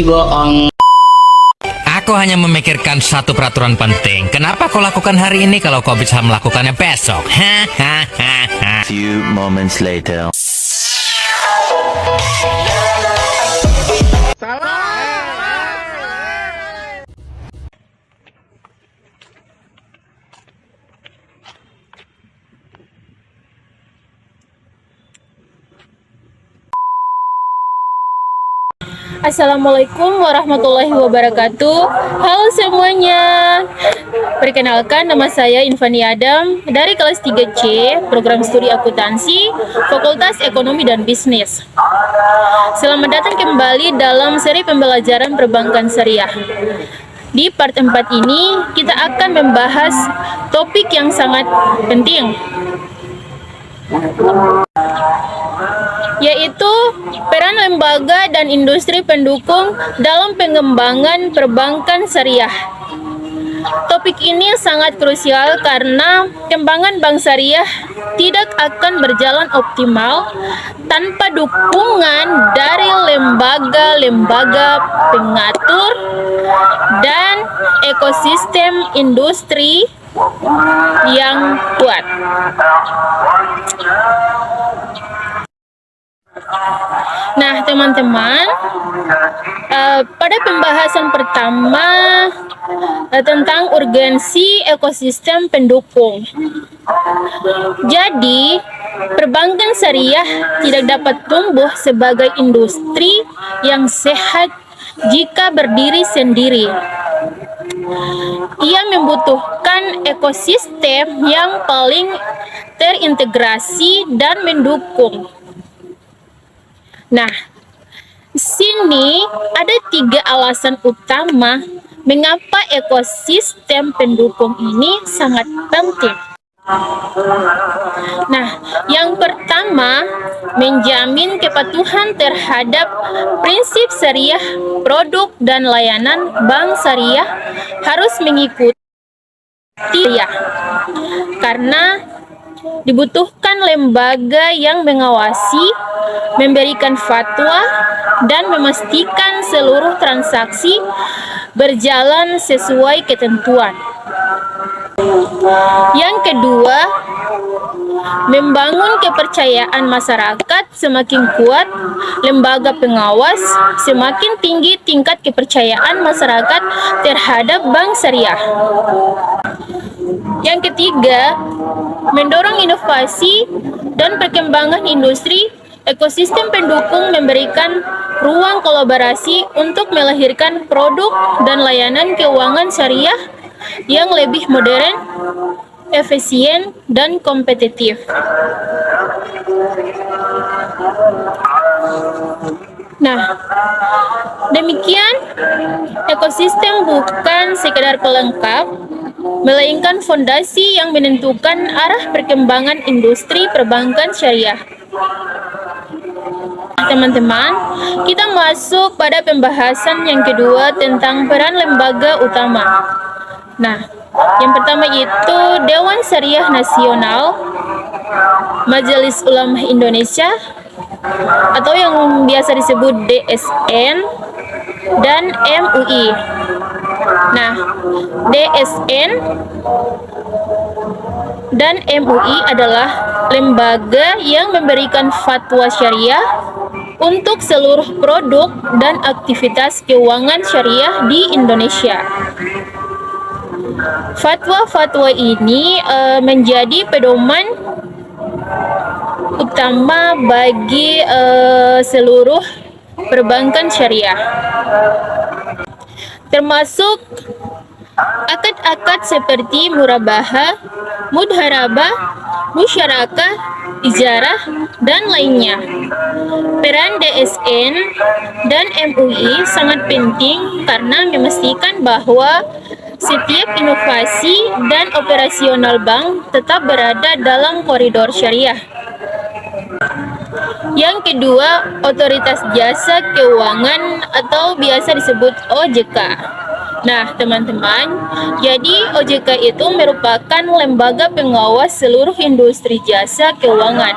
bohong. Aku hanya memikirkan satu peraturan penting. Kenapa kau lakukan hari ini kalau kau bisa melakukannya besok? Hahaha. Few moments later. Assalamualaikum warahmatullahi wabarakatuh. Halo semuanya. Perkenalkan, nama saya Infani Adam dari kelas 3C, program studi akuntansi, Fakultas Ekonomi dan Bisnis. Selamat datang kembali dalam seri pembelajaran perbankan syariah. Di part 4 ini, kita akan membahas topik yang sangat penting, yaitu peran lembaga dan industri pendukung dalam pengembangan perbankan syariah. Topik ini sangat krusial karena pengembangan bank syariah tidak akan berjalan optimal tanpa dukungan dari lembaga-lembaga pengatur dan ekosistem industri yang kuat. Nah, teman-teman, pada pembahasan pertama tentang urgensi ekosistem pendukung. Jadi, perbankan syariah tidak dapat tumbuh sebagai industri yang sehat jika berdiri sendiri. Ia membutuhkan ekosistem yang paling terintegrasi dan mendukung. Nah, sini ada 3 alasan utama mengapa ekosistem pendukung ini sangat penting. Nah, yang pertama, menjamin kepatuhan terhadap prinsip syariah. Produk dan layanan bank syariah harus mengikuti syariah, karena dibutuhkan lembaga yang mengawasi, memberikan fatwa, dan memastikan seluruh transaksi berjalan sesuai ketentuan. Yang kedua, membangun kepercayaan masyarakat. Semakin kuat lembaga pengawas, semakin tinggi tingkat kepercayaan masyarakat terhadap bank syariah. Yang ketiga, mendorong inovasi dan perkembangan industri. Ekosistem pendukung memberikan ruang kolaborasi untuk melahirkan produk dan layanan keuangan syariah yang lebih modern, efisien, dan kompetitif. Nah, demikian, ekosistem bukan sekedar pelengkap, melainkan fondasi yang menentukan arah perkembangan industri perbankan syariah. Teman-teman, kita masuk pada pembahasan yang kedua tentang peran lembaga utama. Nah, yang pertama itu Dewan Syariah Nasional, Majelis Ulama Indonesia, atau yang biasa disebut DSN, dan MUI. Nah, DSN dan MUI adalah lembaga yang memberikan fatwa syariah untuk seluruh produk dan aktivitas keuangan syariah di Indonesia. Fatwa-fatwa ini menjadi pedoman utama bagi seluruh perbankan syariah, termasuk akad-akad seperti murabahah, mudharabah, musyarakah, ijarah, dan lainnya. Peran DSN dan MUI sangat penting karena memastikan bahwa setiap inovasi dan operasional bank tetap berada dalam koridor syariah. Yang kedua, Otoritas Jasa Keuangan atau biasa disebut OJK. Nah, teman-teman, jadi OJK itu merupakan lembaga pengawas seluruh industri jasa keuangan,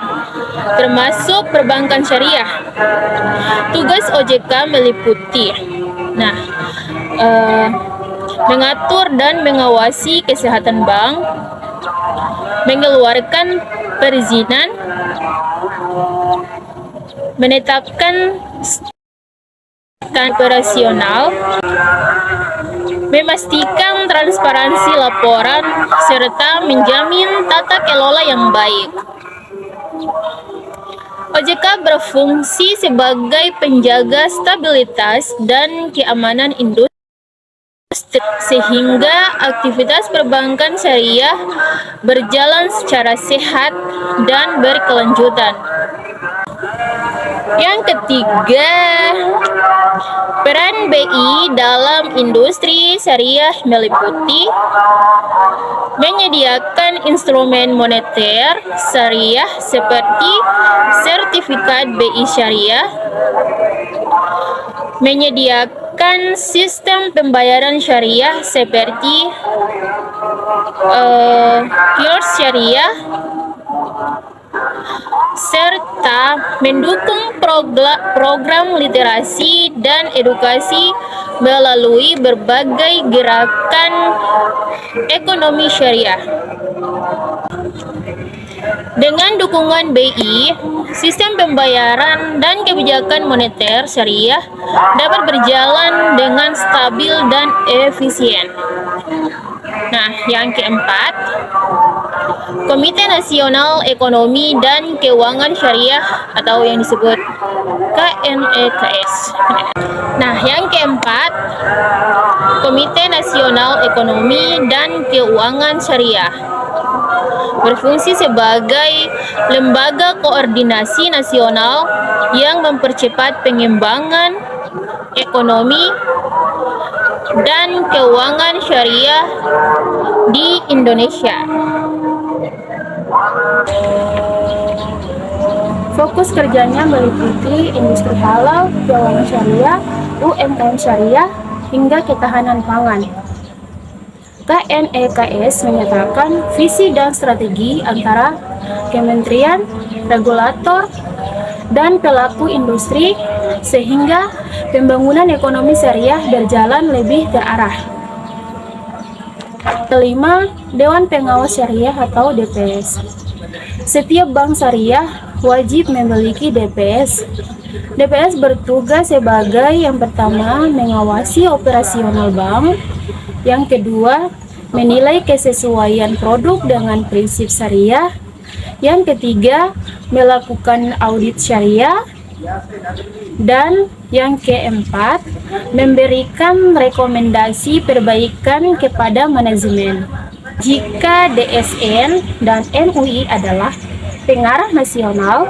termasuk perbankan syariah. Tugas OJK meliputi Nah, eh, mengatur dan mengawasi kesehatan bank, mengeluarkan perizinan, menetapkan standar operasional, memastikan transparansi laporan, serta menjamin tata kelola yang baik. OJK berfungsi sebagai penjaga stabilitas dan keamanan industri sehingga aktivitas perbankan syariah berjalan secara sehat dan berkelanjutan. Yang ketiga, peran BI dalam industri syariah meliputi menyediakan instrumen moneter syariah seperti sertifikat BI syariah, menyediakan sistem pembayaran syariah seperti kios syariah, serta mendukung program literasi dan edukasi melalui berbagai gerakan ekonomi syariah. Dengan dukungan BI, sistem pembayaran dan kebijakan moneter syariah dapat berjalan dengan stabil dan efisien. Nah, yang keempat, Komite Nasional Ekonomi dan Keuangan Syariah atau yang disebut KNEKS. Nah, yang keempat, Komite Nasional Ekonomi dan Keuangan Syariah berfungsi sebagai lembaga koordinasi nasional yang mempercepat pengembangan ekonomi dan keuangan syariah di Indonesia. Fokus kerjanya meliputi industri halal, keuangan syariah, UMKM syariah, hingga ketahanan pangan. KNEKS menyatakan visi dan strategi antara kementerian, regulator, dan pelaku industri sehingga pembangunan ekonomi syariah berjalan lebih terarah. Kelima, Dewan Pengawas Syariah atau DPS. Setiap bank syariah wajib memiliki DPS. DPS bertugas sebagai yang pertama mengawasi operasional bank, yang kedua menilai kesesuaian produk dengan prinsip syariah, yang ketiga melakukan audit syariah, dan yang keempat memberikan rekomendasi perbaikan kepada manajemen. Jika DSN dan MUI adalah pengarah nasional,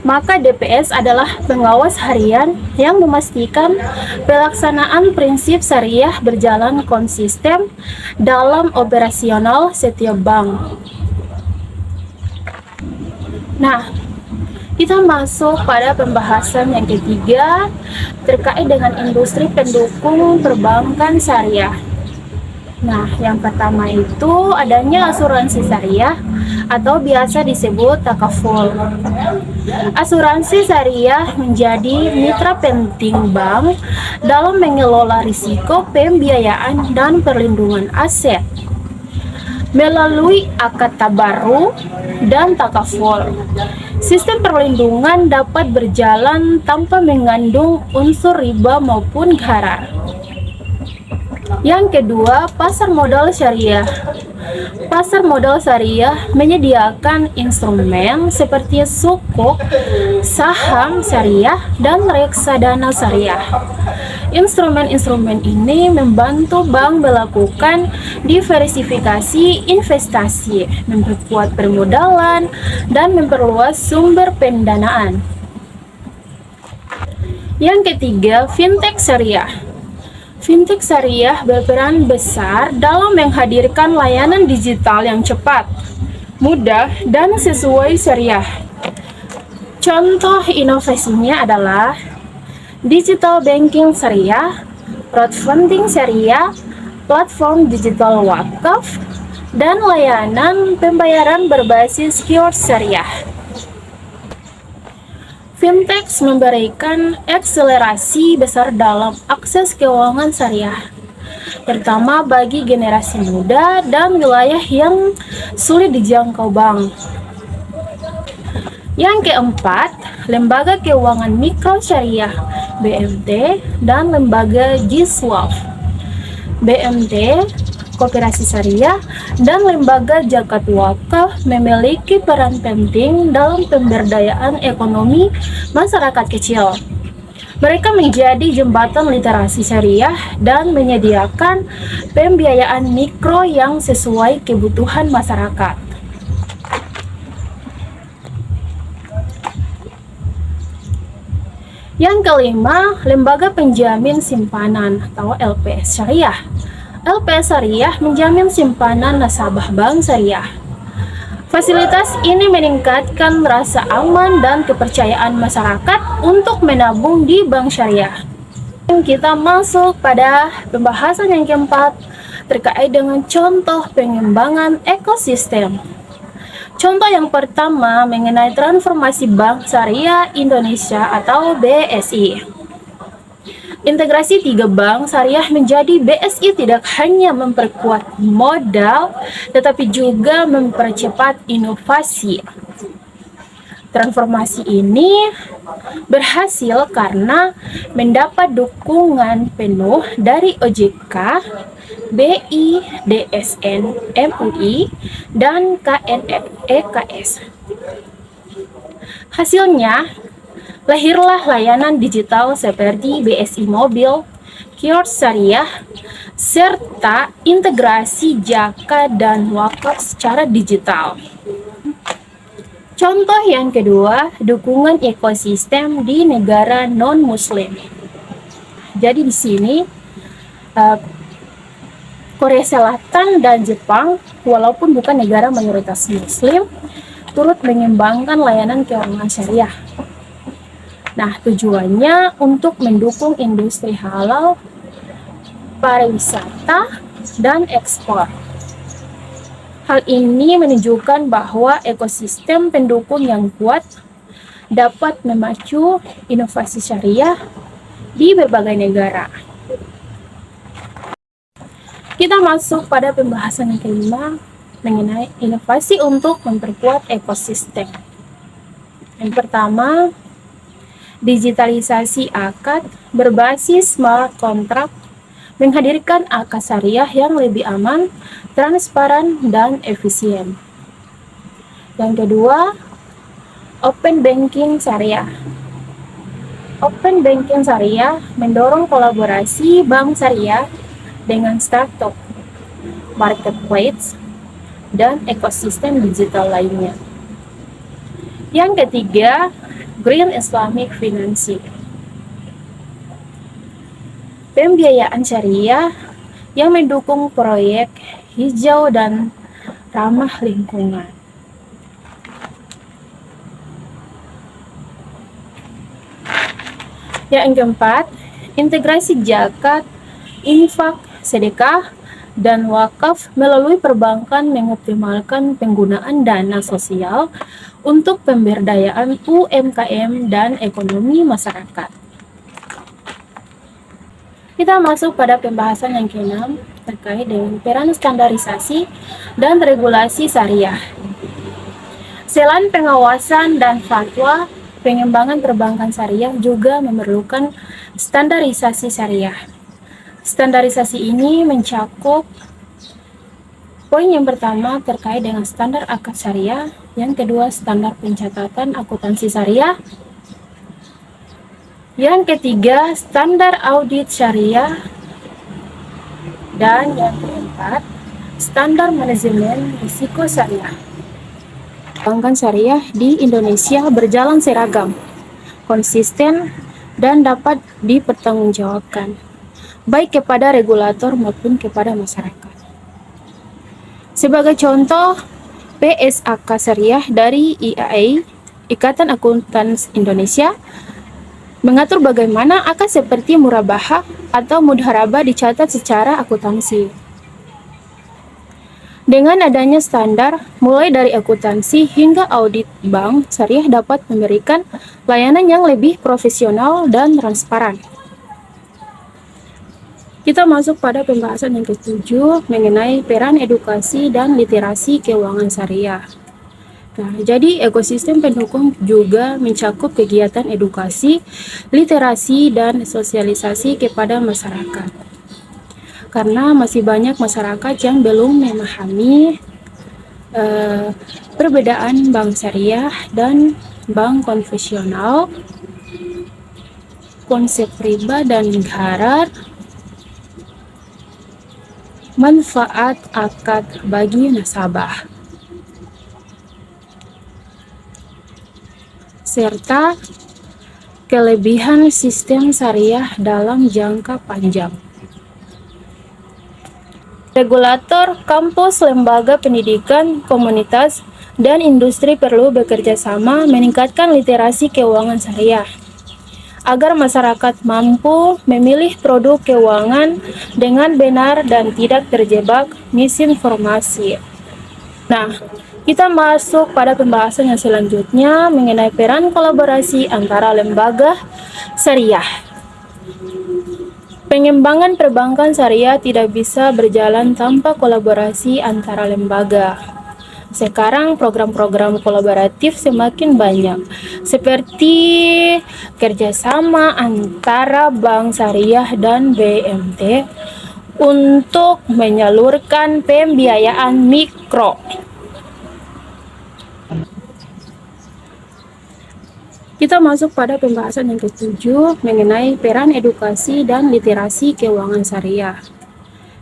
maka DPS adalah pengawas harian yang memastikan pelaksanaan prinsip syariah berjalan konsisten dalam operasional setiap bank. Nah, kita masuk pada pembahasan yang ketiga terkait dengan industri pendukung perbankan syariah. Nah, yang pertama itu adanya asuransi syariah atau biasa disebut takaful. Asuransi syariah menjadi mitra penting bank dalam mengelola risiko pembiayaan dan perlindungan aset melalui akad tabarru dan takaful. Sistem perlindungan dapat berjalan tanpa mengandung unsur riba maupun gharar. Yang kedua, pasar modal syariah. Pasar modal syariah menyediakan instrumen seperti sukuk, saham syariah, dan reksadana syariah. Instrumen-instrumen ini membantu bank melakukan diversifikasi investasi, memperkuat permodalan, dan memperluas sumber pendanaan. Yang ketiga, fintech syariah. Fintech syariah berperan besar dalam menghadirkan layanan digital yang cepat, mudah, dan sesuai syariah. Contoh inovasinya adalah digital banking syariah, crowdfunding syariah, platform digital wakaf, dan layanan pembayaran berbasis kios syariah. Fintech memberikan akselerasi besar dalam akses keuangan syariah, terutama bagi generasi muda dan wilayah yang sulit dijangkau bank. Yang keempat, lembaga keuangan mikro syariah (BMT) dan lembaga Giswaf. BMT, Koperasi Syariah, dan lembaga zakat wakaf memiliki peran penting dalam pemberdayaan ekonomi masyarakat kecil. Mereka menjadi jembatan literasi syariah dan menyediakan pembiayaan mikro yang sesuai kebutuhan masyarakat. Yang kelima, lembaga penjamin simpanan atau LPS Syariah. LPS Syariah menjamin simpanan nasabah bank syariah. Fasilitas ini meningkatkan rasa aman dan kepercayaan masyarakat untuk menabung di bank syariah. Kita masuk pada pembahasan yang keempat terkait dengan contoh pengembangan ekosistem. Contoh yang pertama mengenai transformasi Bank Syariah Indonesia atau BSI. Integrasi 3 bank syariah menjadi BSI tidak hanya memperkuat modal, tetapi juga mempercepat inovasi. Transformasi ini berhasil karena mendapat dukungan penuh dari OJK, BI, DSN, MUI, dan KNEKS. Hasilnya, lahirlah layanan digital seperti BSI Mobil, kios syariah, serta integrasi zakat dan wakaf secara digital. Contoh yang kedua, dukungan ekosistem di negara non-muslim. Jadi di sini Korea Selatan dan Jepang, walaupun bukan negara mayoritas muslim, turut mengembangkan layanan keuangan syariah. Nah, tujuannya untuk mendukung industri halal, pariwisata, dan ekspor. Hal ini menunjukkan bahwa ekosistem pendukung yang kuat dapat memacu inovasi syariah di berbagai negara. Kita masuk pada pembahasan yang kelima mengenai inovasi untuk memperkuat ekosistem. Yang pertama, digitalisasi akad berbasis smart contract menghadirkan akad syariah yang lebih aman, transparan, dan efisien. Yang kedua, open banking syariah. Open banking syariah mendorong kolaborasi bank syariah dengan startup, marketplace, dan ekosistem digital lainnya. Yang ketiga, Green Islamic Financing. Pembiayaan syariah yang mendukung proyek hijau dan ramah lingkungan. Yang keempat, integrasi zakat, infak, sedekah, dan wakaf melalui perbankan mengoptimalkan penggunaan dana sosial untuk pemberdayaan UMKM dan ekonomi masyarakat. Kita masuk pada pembahasan yang keenam terkait dengan peran standarisasi dan regulasi syariah. Selain pengawasan dan fatwa, pengembangan perbankan syariah juga memerlukan standarisasi syariah. Standarisasi ini mencakup poin yang pertama terkait dengan standar akad syariah, yang kedua standar pencatatan akuntansi syariah, yang ketiga standar audit syariah, dan yang keempat standar manajemen risiko syariah. Perbankan syariah di Indonesia berjalan seragam, konsisten, dan dapat dipertanggungjawabkan baik kepada regulator maupun kepada masyarakat. Sebagai contoh, PSAK Syariah dari IAA, Ikatan Akuntan Indonesia, mengatur bagaimana akad seperti murabahah atau mudharabah dicatat secara akuntansi. Dengan adanya standar, mulai dari akuntansi hingga audit bank, Syariah dapat memberikan layanan yang lebih profesional dan transparan. Kita masuk pada pembahasan yang ketujuh mengenai peran edukasi dan literasi keuangan syariah. Nah, jadi ekosistem pendukung juga mencakup kegiatan edukasi, literasi, dan sosialisasi kepada masyarakat. Karena masih banyak masyarakat yang belum memahami perbedaan bank syariah dan bank konvensional, konsep riba dan gharar, manfaat akad bagi nasabah, serta kelebihan sistem syariah dalam jangka panjang. Regulator, kampus, lembaga pendidikan, komunitas, dan industri perlu bekerja sama meningkatkan literasi keuangan syariah agar masyarakat mampu memilih produk keuangan dengan benar dan tidak terjebak misinformasi. Nah, kita masuk pada pembahasan yang selanjutnya mengenai peran kolaborasi antara lembaga syariah. Pengembangan perbankan syariah tidak bisa berjalan tanpa kolaborasi antara lembaga. Sekarang program-program kolaboratif semakin banyak, seperti kerjasama antara Bank Syariah dan BMT untuk menyalurkan pembiayaan mikro. Kita masuk pada pembahasan yang ketujuh mengenai peran edukasi dan literasi keuangan syariah.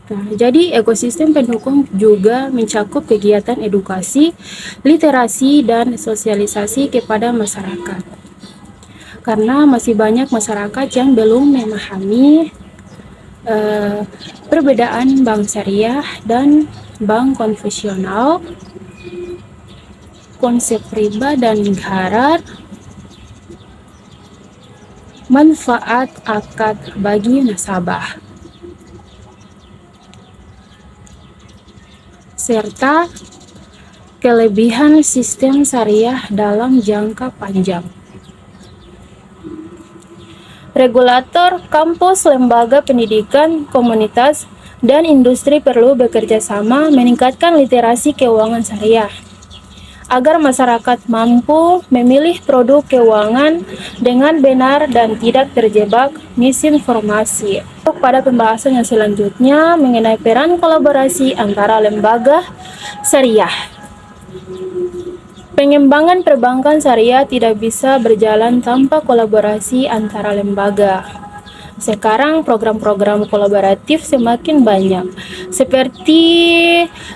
Nah, jadi ekosistem pendukung juga mencakup kegiatan edukasi, literasi, dan sosialisasi kepada masyarakat. Karena masih banyak masyarakat yang belum memahami perbedaan bank syariah dan bank konvensional, konsep riba dan gharar, manfaat akad bagi nasabah, serta kelebihan sistem syariah dalam jangka panjang. Regulator, kampus, lembaga pendidikan, komunitas, dan industri perlu bekerja sama meningkatkan literasi keuangan syariah agar masyarakat mampu memilih produk keuangan dengan benar dan tidak terjebak misinformasi. Pada pembahasan yang selanjutnya mengenai peran kolaborasi antara lembaga syariah. Pengembangan perbankan syariah tidak bisa berjalan tanpa kolaborasi antara lembaga. Sekarang program-program kolaboratif semakin banyak, seperti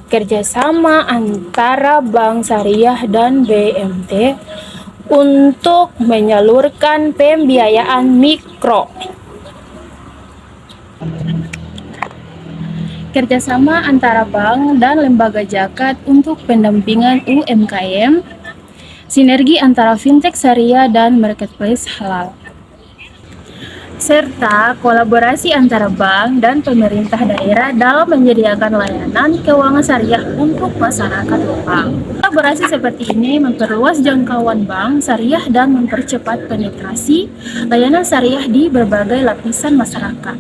kerjasama antara Bank Syariah dan BMT untuk menyalurkan pembiayaan mikro. Kerjasama antara bank dan lembaga zakat untuk pendampingan UMKM, sinergi antara fintech syariah dan marketplace halal, serta kolaborasi antara bank dan pemerintah daerah dalam menyediakan layanan keuangan syariah untuk masyarakat lokal. Kolaborasi seperti ini memperluas jangkauan bank syariah dan mempercepat penetrasi layanan syariah di berbagai lapisan masyarakat.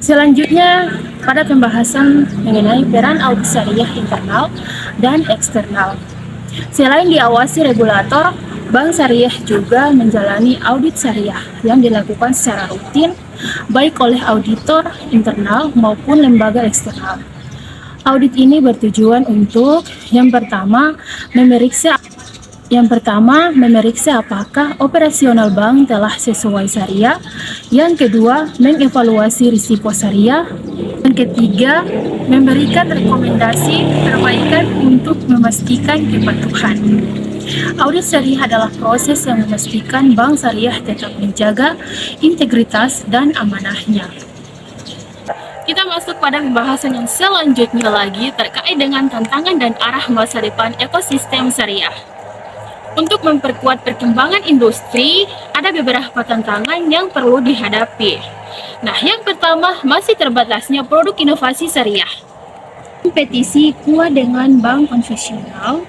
Selanjutnya, pada pembahasan mengenai peran audit syariah internal dan eksternal. Selain diawasi regulator, Bank Syariah juga menjalani audit syariah yang dilakukan secara rutin baik oleh auditor internal maupun lembaga eksternal. Audit ini bertujuan untuk yang pertama memeriksa apakah operasional bank telah sesuai syariah, yang kedua mengevaluasi risiko syariah, yang ketiga memberikan rekomendasi perbaikan untuk memastikan kepatuhan. Audit syariah adalah proses yang memastikan bank syariah tetap menjaga integritas dan amanahnya. Kita masuk pada pembahasan yang selanjutnya lagi terkait dengan tantangan dan arah masa depan ekosistem syariah. Untuk memperkuat perkembangan industri, ada beberapa tantangan yang perlu dihadapi. Nah, yang pertama masih terbatasnya produk inovasi syariah. Kompetisi kuat dengan bank konvensional,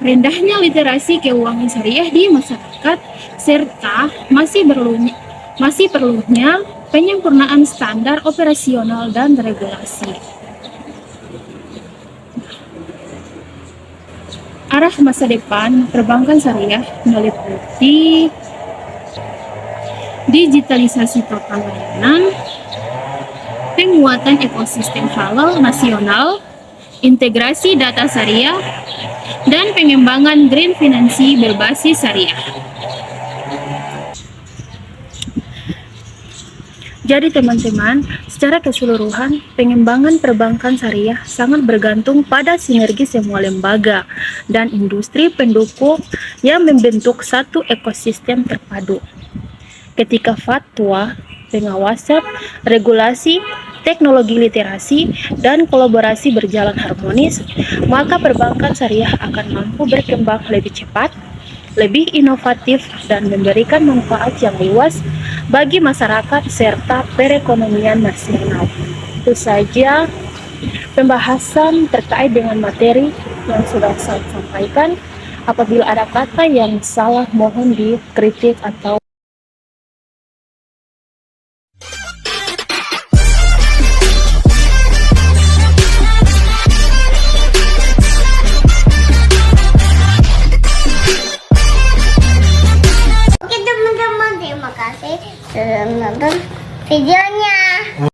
rendahnya literasi keuangan syariah di masyarakat, serta masih perlunya penyempurnaan standar operasional dan regulasi. Arah masa depan perbankan syariah meliputi digitalisasi total layanan, penguatan ekosistem halal nasional, integrasi data syariah, dan pengembangan green finansi berbasis syariah. Jadi teman-teman, secara keseluruhan, pengembangan perbankan syariah sangat bergantung pada sinergi semua lembaga dan industri pendukung yang membentuk satu ekosistem terpadu. Ketika fatwa, pengawasan, regulasi, teknologi literasi, dan kolaborasi berjalan harmonis, maka perbankan syariah akan mampu berkembang lebih cepat, lebih inovatif, dan memberikan manfaat yang luas bagi masyarakat serta perekonomian nasional. Itu saja pembahasan terkait dengan materi yang sudah saya sampaikan. Apabila ada kata yang salah, mohon dikritik atau